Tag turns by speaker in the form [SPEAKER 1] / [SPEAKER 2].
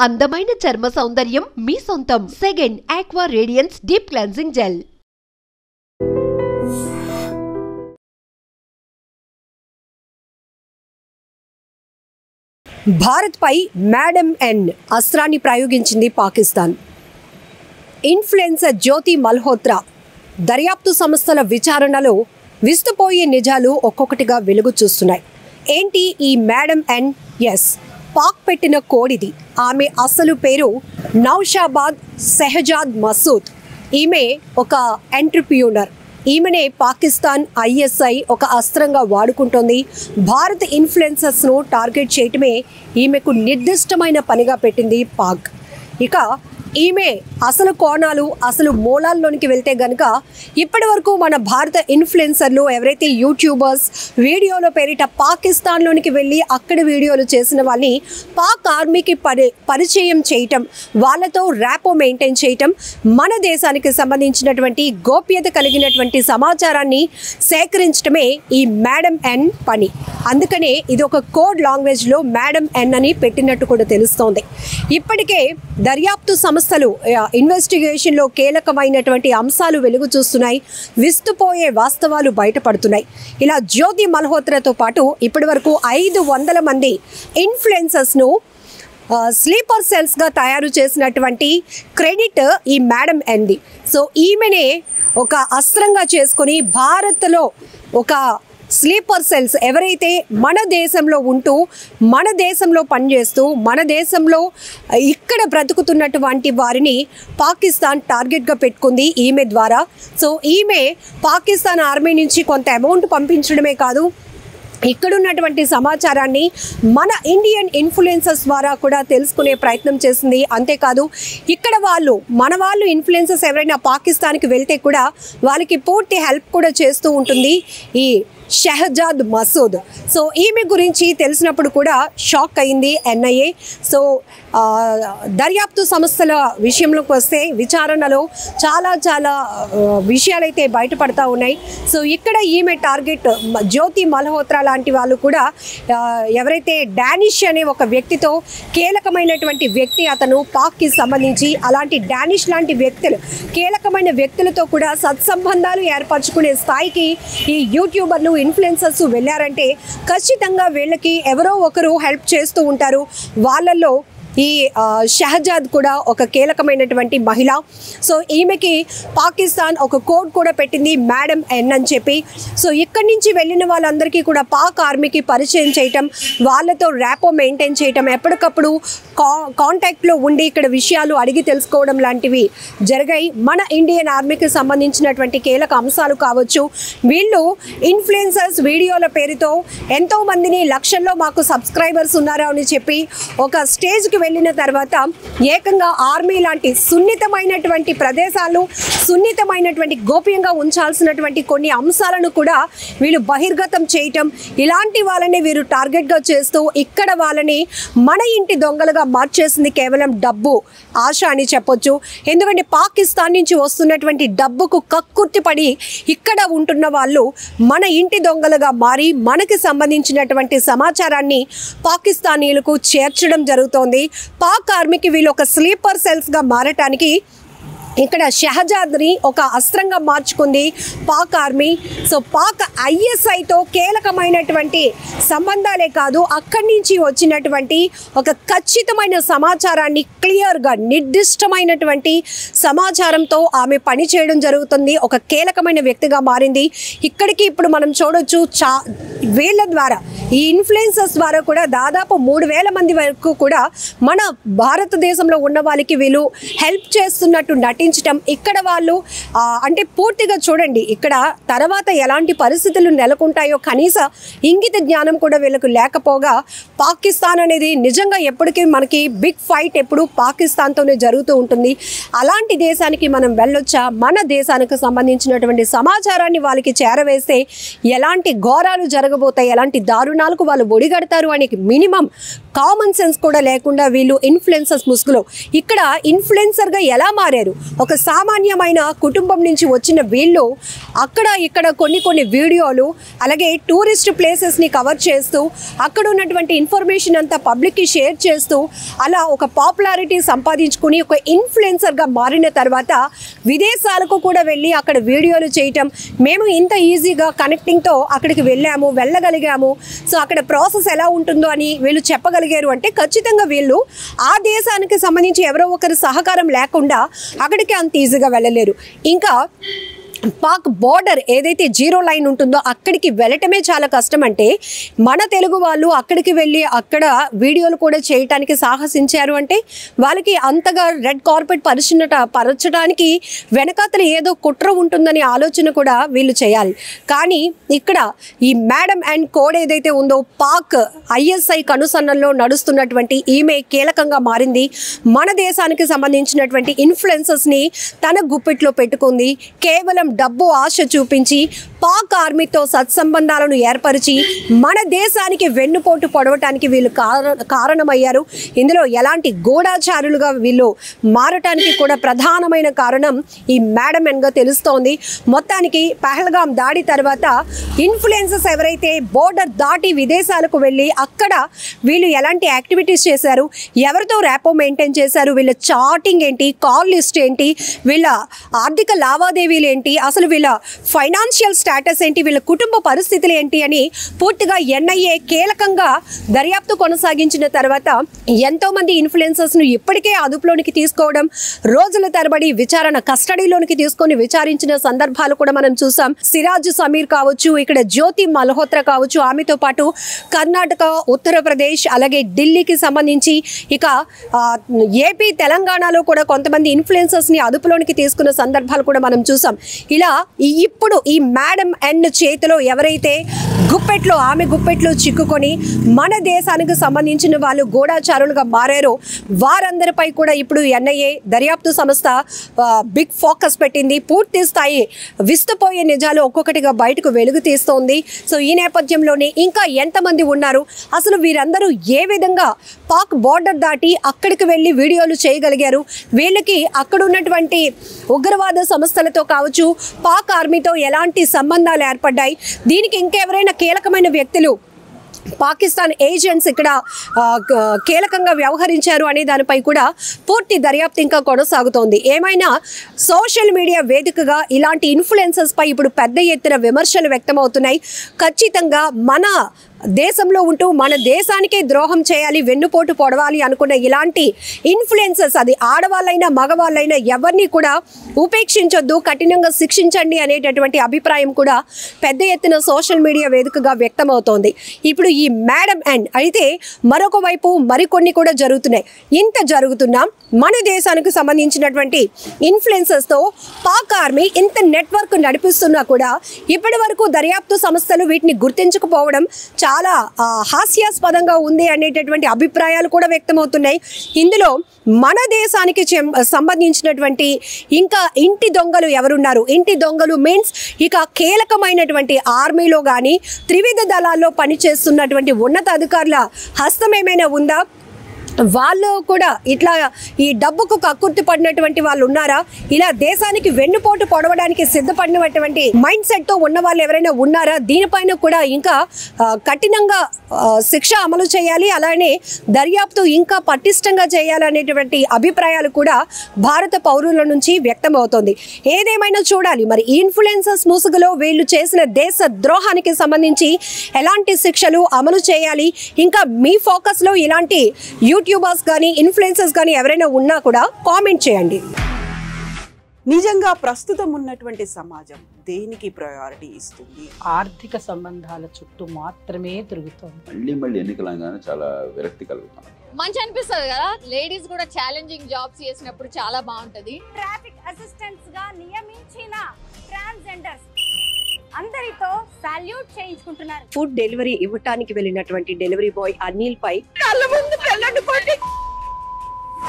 [SPEAKER 1] అందమైన చర్మ సౌందర్యం మీ సొంతం. Second aqua radiance deep cleansing gel.
[SPEAKER 2] Bharat పై మేడం ఎన్ అస్త్రాన్ని ప్రయోగించింది పాకిస్తాన్. ఇన్ఫ్లుయెన్సర్ జ్యోతి మల్హోత్రా దర్యాప్తు సంస్థల విచారణలో విస్తుపోయే నిజాలు ఒక్కొక్కటిగా వెలుగు చూస్తున్నాయి. ఏంటి ఈ మేడం ఎన్? ఎస్, పాక్ పెట్టిన కోడిది. ఆమె అసలు పేరు నౌషాబాద్ షెహజాద్ మసూద్. ఈమె ఒక ఎంటర్‌ప్రెన్యూర్. ఈమెనే పాకిస్తాన్ ఐఎస్ఐ ఒక అస్త్రంగా వాడుకుంటోంది. భారత్ ఇన్ఫ్లుయెన్సర్స్ను టార్గెట్ చేయటమే ఈమెకు నిర్దిష్టమైన పనిగా పెట్టింది పాక్. ఇక ఈమె అసలు కోణాలు, అసలు మూలాల్లోనికి వెళ్తే గనుక ఇప్పటి వరకు మన భారత ఇన్ఫ్లుయెన్సర్లు ఎవరైతే యూట్యూబర్స్ వీడియోల పేరిట పాకిస్తాన్లోనికి వెళ్ళి అక్కడ వీడియోలు చేసిన వాళ్ళని పాక్ ఆర్మీకి పరిచయం చేయటం, వాళ్ళతో ర్యాపో మెయింటైన్ చేయటం, మన దేశానికి సంబంధించినటువంటి గోప్యత కలిగినటువంటి సమాచారాన్ని సేకరించడమే ఈ మేడం ఎన్ పని. అందుకనే ఇది ఒక కోడ్ లాంగ్వేజ్లో మేడం ఎన్ అని పెట్టినట్టు కూడా తెలుస్తోంది. ఇప్పటికే దర్యాప్తు సంస్థలు ఇన్వెస్టిగేషన్లో కీలకమైనటువంటి అంశాలు వెలుగు చూస్తున్నాయి. విస్తుపోయే వాస్తవాలు బయటపడుతున్నాయి. ఇలా జ్యోతి మల్హోత్రాతో పాటు ఇప్పటి వరకు 500 మంది ఇన్ఫ్లుయెన్సర్స్ను స్లీపర్ సెల్స్గా తయారు చేసినటువంటి క్రెడిట్ ఈ మేడం ఎన్ది. సో ఈమెనే ఒక అస్త్రంగా చేసుకొని భారత్లో ఒక స్లీపర్ సెల్స్ ఎవరైతే మన దేశంలో ఉంటూ, మన దేశంలో పనిచేస్తూ, మన దేశంలో ఇక్కడ బ్రతుకుతున్నటువంటి వారిని పాకిస్తాన్ టార్గెట్గా పెట్టుకుంది ఈమె ద్వారా. సో ఈమె పాకిస్తాన్ ఆర్మీ నుంచి కొంత అమౌంట్ పంపించడమే కాదు, ఇక్కడున్నటువంటి సమాచారాన్ని మన ఇండియన్ ఇన్ఫ్లుయెన్సర్స్ ద్వారా కూడా తెలుసుకునే ప్రయత్నం చేసింది. అంతేకాదు ఇక్కడ మన వాళ్ళు ఇన్ఫ్లుయెన్సర్స్ ఎవరైనా పాకిస్తాన్కి వెళ్తే కూడా వాళ్ళకి పూర్తి హెల్ప్ కూడా చేస్తూ ఉంటుంది ఈ షెహజాద్ మసూద్. సో ఈమె గురించి తెలిసినప్పుడు కూడా షాక్ అయింది ఎన్ఐఏ. సో దర్యాప్తు సంస్థల విషయంలోకి వస్తే విచారణలో చాలా విషయాలైతే బయటపడతా ఉన్నాయి. సో ఇక్కడ ఈమె టార్గెట్ జ్యోతి మల్హోత్రా లాంటి వాళ్ళు కూడా ఎవరైతే డానిష్ అనే ఒక వ్యక్తితో కీలకమైనటువంటి వ్యక్తి, అతను పాక్కి సంబంధించి, అలాంటి డానిష్ లాంటి వ్యక్తులు కీలకమైన వ్యక్తులతో కూడా సత్సంబంధాలు ఏర్పరచుకునే స్థాయికి ఈ యూట్యూబర్లు ఇన్ఫ్లుయెన్సర్స్ వెళ్ళారంటే ఖచ్చితంగా వీళ్ళకి ఎవరో ఒకరు హెల్ప్ చేస్తూ ఉంటారు. వాళ్ళల్లో ఈ షెహజాద్ కూడా ఒక కీలకమైనటువంటి మహిళ. సో ఈమెకి పాకిస్తాన్ ఒక కోడ్ కూడా పెట్టింది మేడం ఎన్ అని చెప్పి. సో ఇక్కడి నుంచి వెళ్ళిన వాళ్ళందరికీ కూడా పాక్ ఆర్మీకి పరిచయం చేయటం, వాళ్ళతో ర్యాపో మెయింటైన్ చేయటం, ఎప్పటికప్పుడు కాంటాక్ట్లో ఉండి ఇక్కడ విషయాలు అడిగి తెలుసుకోవడం లాంటివి జరిగాయి. మన ఇండియన్ ఆర్మీకి సంబంధించినటువంటి కీలక అంశాలు కావచ్చు. వీళ్ళు ఇన్ఫ్లుయెన్సర్స్ వీడియోల పేరుతో ఎంతోమందిని లక్షల్లో మాకు సబ్స్క్రైబర్స్ ఉన్నారా అని చెప్పి ఒక స్టేజ్కి వెళ్ళిన తర్వాత ఏకంగా ఆర్మీ లాంటి సున్నితమైనటువంటి ప్రదేశాలు, సున్నితమైనటువంటి గోప్యంగా ఉంచాల్సినటువంటి కొన్ని అంశాలను కూడా వీళ్ళు బహిర్గతం చేయటం, ఇలాంటి వాళ్ళని వీరు టార్గెట్గా చేస్తూ ఇక్కడ వాళ్ళని మన ఇంటి దొంగలుగా మార్చేసింది కేవలం డబ్బు ఆశ అని చెప్పొచ్చు. ఎందుకంటే పాకిస్తాన్ నుంచి వస్తున్నటువంటి డబ్బుకు కక్కుర్తిపడి ఇక్కడ ఉంటున్న వాళ్ళు మన ఇంటి దొంగలుగా మారి మనకి సంబంధించినటువంటి సమాచారాన్ని పాకిస్తానీలకు చేర్చడం జరుగుతోంది. పాక్ ఆర్మీకి వీళ్ళు ఒక స్లీపర్ సెల్స్గా మారటానికి ఇక్కడ షెహజాద్ని ఒక అస్త్రంగా మార్చుకుంది పాక్ ఆర్మీ. సో పాక్ ఐఎస్ఐతో కీలకమైనటువంటి సంబంధాలే కాదు, అక్కడి నుంచి వచ్చినటువంటి ఒక ఖచ్చితమైన సమాచారాన్ని క్లియర్గా నిర్దిష్టమైనటువంటి సమాచారంతో ఆమె పని చేయడం జరుగుతుంది. ఒక కీలకమైన వ్యక్తిగా మారింది. ఇక్కడికి ఇప్పుడు మనం చూడొచ్చు వీళ్ళ ద్వారా, ఈ ఇన్ఫ్లుయెన్సర్స్ ద్వారా కూడా దాదాపు 3000 మంది వరకు కూడా మన భారతదేశంలో ఉన్న వాళ్ళకి వీళ్ళు హెల్ప్ చేస్తున్నట్టు నటించడం. ఇక్కడ వాళ్ళు అంటే పూర్తిగా చూడండి, ఇక్కడ తర్వాత ఎలాంటి పరిస్థితులు నెలకొంటాయో కనీస ఇంగిత జ్ఞానం కూడా వీళ్ళకు లేకపోగా పాకిస్తాన్ అనేది నిజంగా ఎప్పటికీ మనకి బిగ్ ఫైట్ ఎప్పుడు పాకిస్తాన్తోనే జరుగుతూ ఉంటుంది. అలాంటి దేశానికి మనం వెళ్ళొచ్చా? మన దేశానికి సంబంధించినటువంటి సమాచారాన్ని వాళ్ళకి చేరవేస్తే ఎలాంటి ఘోరాలు జరగ జరగబోతాయి, ఎలాంటి దారుణాలకు వాళ్ళు ఒడిగడతారు అనే మినిమం కామన్ సెన్స్ కూడా లేకుండా వీళ్ళు ఇన్ఫ్లుయెన్సర్స్ ముసుగులో ఇక్కడ ఇన్ఫ్లుయెన్సర్గా ఎలా మారారు. ఒక సామాన్యమైన కుటుంబం నుంచి వచ్చిన వీళ్ళు అక్కడ ఇక్కడ కొన్ని వీడియోలు అలాగే టూరిస్ట్ ప్లేసెస్ని కవర్ చేస్తూ అక్కడ ఉన్నటువంటి ఇన్ఫర్మేషన్ అంతా పబ్లిక్కి షేర్ చేస్తూ అలా ఒక పాపులారిటీ సంపాదించుకుని ఒక ఇన్ఫ్లుయెన్సర్గా మారిన తర్వాత విదేశాలకు కూడా వెళ్ళి అక్కడ వీడియోలు చేయటం, మేము ఇంత ఈజీగా కనెక్టింగ్తో అక్కడికి వెళ్ళగలిగాము, సో అక్కడ ప్రాసెస్ ఎలా ఉంటుందో అని వీళ్ళు చెప్పగలిగారు అంటే ఖచ్చితంగా వీళ్ళు ఆ దేశానికి సంబంధించి ఎవరో ఒకరి సహకారం లేకుండా అక్కడికి అంత ఈజీగా వెళ్ళలేరు. ఇంకా పాక్ బార్డర్ ఏదైతే 0 లైన్ ఉంటుందో అక్కడికి వెళ్ళటమే చాలా కష్టం. అంటే మన తెలుగు వాళ్ళు అక్కడికి వెళ్ళి అక్కడ వీడియోలు కూడా చేయటానికి సాహసించారు అంటే వాళ్ళకి అంతగా రెడ్ కార్పెట్ పరచడానికి వెనకాతల ఏదో కుట్ర ఉంటుందని ఆలోచన కూడా వీళ్ళు చేయాలి. కానీ ఇక్కడ ఈ మేడం అండ్ కోడ్ ఏదైతే ఉందో పాక్ ISI కనుసన్నల్లో నడుస్తున్నటువంటి ఈమె కీలకంగా మారింది. మన దేశానికి సంబంధించినటువంటి ఇన్ఫ్లుయెన్సర్స్ని తన గుప్పిట్లో పెట్టుకుంది. కేవలం డబ్బు ఆశ చూపించి పాక్ ఆర్మీతో సత్సంబంధాలను ఏర్పరిచి మన దేశానికి వెన్నుపోటు పొడవటానికి వీళ్ళు కారణమయ్యారు. ఇందులో ఎలాంటి గూఢాచారులుగా వీళ్ళు మారటానికి కూడా ప్రధానమైన కారణం ఈ మేడం ఎన్గా తెలుస్తోంది. మొత్తానికి పహల్గాం దాడి తర్వాత ఇన్ఫ్లుయెన్సర్స్ ఎవరైతే బోర్డర్ దాటి విదేశాలకు వెళ్ళి అక్కడ వీళ్ళు ఎలాంటి యాక్టివిటీస్ చేశారు, ఎవరితో ర్యాపో మెయింటైన్ చేశారు, వీళ్ళ చాటింగ్ ఏంటి, కాల్ లిస్ట్ ఏంటి, వీళ్ళ ఆర్థిక లావాదేవీలు ఏంటి, అసలు వీళ్ళ ఫైనాన్షియల్ స్టేటస్ ఏంటి, వీళ్ళ కుటుంబ పరిస్థితులు ఏంటి అని పూర్తిగా NIA కీలకంగా దర్యాప్తు కొనసాగించిన తర్వాత ఎంతోమంది ఇన్ఫ్లుయెన్సర్స్ను ఇప్పటికే అదుపులోనికి తీసుకోవడం, రోజుల తరబడి విచారణ కస్టడీలోనికి తీసుకొని విచారించిన సందర్భాలు కూడా మనం చూసాం. సిరాజ్ సమీర్ కావచ్చు, ఇక్కడ జ్యోతి మల్హోత్రా కావచ్చు, ఆమెతో పాటు కర్ణాటక, ఉత్తరప్రదేశ్ అలాగే ఢిల్లీకి సంబంధించి ఇక ఏపీ, తెలంగాణలో కూడా కొంతమంది ఇన్ఫ్లుయెన్సర్స్ని అదుపులోనికి తీసుకున్న సందర్భాలు కూడా మనం చూసాం. ఇలా ఇప్పుడు ఈ మేడం అండ్ చేతిలో ఎవరైతే ఆమె గుప్పెట్లో చిక్కుకొని మన దేశానికి సంబంధించిన వాళ్ళు గూఢాచారులుగా మారారో వారందరిపై కూడా ఇప్పుడు NIA దర్యాప్తు సంస్థ బిగ్ ఫోకస్ పెట్టింది. పూర్తి స్థాయి విస్తుపోయే నిజాలు ఒక్కొక్కటిగా బయటకు వెలుగు తీస్తోంది. సో ఈ నేపథ్యంలోనే ఇంకా ఎంతమంది ఉన్నారు, అసలు వీరందరూ ఏ విధంగా పాక్ బార్డర్ దాటి అక్కడికి వెళ్ళి వీడియోలు చేయగలిగారు, వీళ్ళకి అక్కడ ఉన్నటువంటి ఉగ్రవాద సంస్థలతో కావచ్చు, పాక్ ఆర్మీతో ఎలాంటి సంబంధాలు ఏర్పడ్డాయి, దీనికి ఇంకెవరైనా కీలకమైన వ్యక్తులు పాకిస్తాన్ ఏజెంట్స్ ఇక్కడ కీలకంగా వ్యవహరించారు అనే దానిపై కూడా పూర్తి దర్యాప్తు ఇంకా కొనసాగుతోంది. ఏమైనా సోషల్ మీడియా వేదికగా ఇలాంటి ఇన్ఫ్లుయెన్సర్స్ పై ఇప్పుడు పెద్ద ఎత్తున విమర్శలు వ్యక్తమవుతున్నాయి. ఖచ్చితంగా మన దేశంలో ఉంటూ మన దేశానికే ద్రోహం చేయాలి, వెన్నుపోటు పొడవాలి అనుకున్న ఇలాంటి ఇన్ఫ్లుయెన్సర్స్, అది ఆడవాళ్ళైనా మగవాళ్ళైనా ఎవరిని కూడా ఉపేక్షించొద్దు, కఠినంగా శిక్షించండి అనేటటువంటి అభిప్రాయం కూడా పెద్ద ఎత్తున సోషల్ మీడియా వేదికగా వ్యక్తమవుతోంది. ఇప్పుడు ఈ మేడం అండ్ అయితే మరొక వైపు మరికొన్ని కూడా జరుగుతున్నాయి. ఇంత జరుగుతున్నా మన దేశానికి సంబంధించినటువంటి ఇన్ఫ్లుయెన్సర్స్తో పాక్ ఆర్మీ ఇంత నెట్వర్క్ నడిపిస్తున్నా కూడా ఇప్పటి వరకు దర్యాప్తు సంస్థలు వీటిని గుర్తించకపోవడం చాలా హాస్యాస్పదంగా ఉంది అనేటటువంటి అభిప్రాయాలు కూడా వ్యక్తమవుతున్నాయి. ఇందులో మన దేశానికి సంబంధించినటువంటి ఇంకా ఇంటి దొంగలు ఎవరున్నారు, ఇంటి దొంగలు మీన్స్ ఇక కీలకమైనటువంటి ఆర్మీలో కానీ త్రివిధ దళాల్లో పనిచేస్తున్నటువంటి ఉన్నతాధికారుల హస్తం ఏమైనా ఉందా, వాళ్ళు కూడా ఇట్లా ఈ డబ్బుకు కక్కుర్తి పడినటువంటి వాళ్ళు ఉన్నారా, ఇలా దేశానికి వెన్నుపోటు పొడవడానికి సిద్ధపడినటువంటి మైండ్ సెట్తో ఉన్న వాళ్ళు ఎవరైనా ఉన్నారా, దీనిపైన కూడా ఇంకా కఠినంగా శిక్ష అమలు చేయాలి, అలానే దర్యాప్తు ఇంకా పటిష్టంగా చేయాలనేటువంటి అభిప్రాయాలు కూడా భారత పౌరుల నుంచి వ్యక్తమవుతోంది. ఏదేమైనా చూడాలి మరి ఇన్ఫ్లుయెన్సర్స్ ముసుగులో వీళ్ళు చేసిన దేశ ద్రోహానికి సంబంధించి ఎలాంటి శిక్షలు అమలు చేయాలి. ఇంకా మీ ఫోకస్లో ఇలాంటి యూట్యూబర్స్ కానీ ఇన్ఫ్లుయెన్సర్స్ కానీ ఎవరైనా ఉన్నా కూడా కామెంట్ చేయండి.
[SPEAKER 3] నిజంగా ప్రస్తుతం ఉన్నటువంటి సమాజం దేనికి ప్రయారిటీ ఇస్తుంది?
[SPEAKER 4] ఆర్థిక సంబంధాల చుట్టూ మాత్రమే తిరుగుతుంది.
[SPEAKER 5] మళ్ళీ ఎన్నికలంగానే చాలా విరక్తి కలుగుతాం.
[SPEAKER 6] మంచి అనిపిస్తుంది కదా, లేడీస్ కూడా ఛాలెంజింగ్ జాబ్స్ చేసినప్పుడు చాలా బాగుంటది.
[SPEAKER 7] ట్రాఫిక్ అసిస్టెంట్స్ గా నియమించిన ట్రాన్స్జెండర్స్ అందరితో సాల్యూట్ చేయించుకుంటున్నారు.
[SPEAKER 2] ఫుడ్ డెలివరీ ఇవ్వటానికి వెళ్ళినటువంటి డెలివరీ బాయ్ అనిల్ పై
[SPEAKER 3] కళ్ళ ముందు